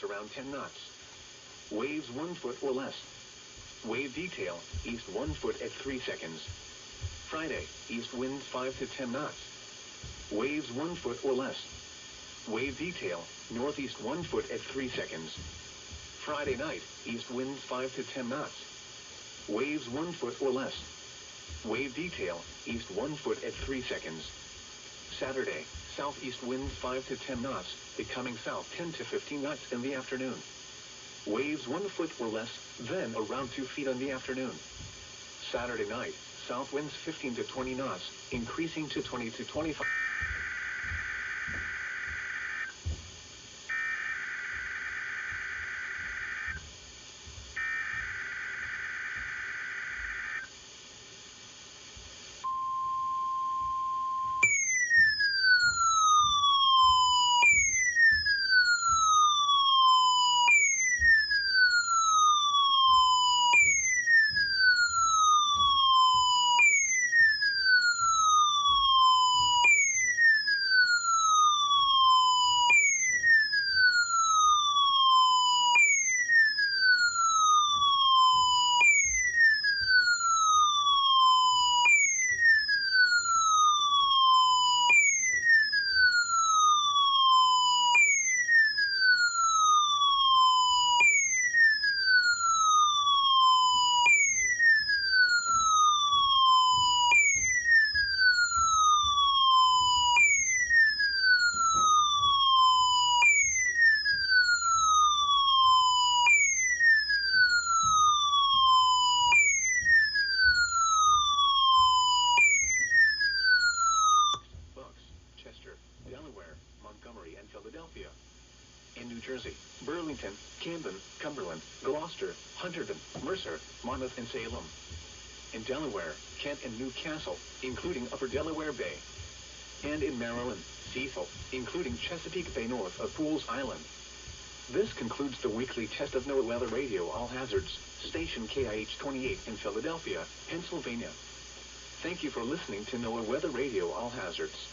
around 10 knots. Waves 1 foot or less. Wave detail, east 1 foot at 3 seconds. Friday, east winds 5 to 10 knots. Waves 1 foot or less. Wave detail, northeast 1 foot at 3 seconds. Friday night, east winds 5 to 10 knots. Waves 1 foot or less. Wave detail, east 1 foot at 3 seconds. Saturday, southeast winds 5 to 10 knots, becoming south 10 to 15 knots in the afternoon. Waves 1 foot or less, then around 2 feet in the afternoon. Saturday night, south winds 15 to 20 knots, increasing to 20 to 25. Delaware, Montgomery, and Philadelphia. In New Jersey, Burlington, Camden, Cumberland, Gloucester, Hunterdon, Mercer, Monmouth, and Salem. In Delaware, Kent, and Newcastle, including Upper Delaware Bay. And in Maryland, Cecil, including Chesapeake Bay north of Pools Island. This concludes the weekly test of NOAA Weather Radio All Hazards, station KIH28 in Philadelphia, Pennsylvania. Thank you for listening to NOAA Weather Radio All Hazards.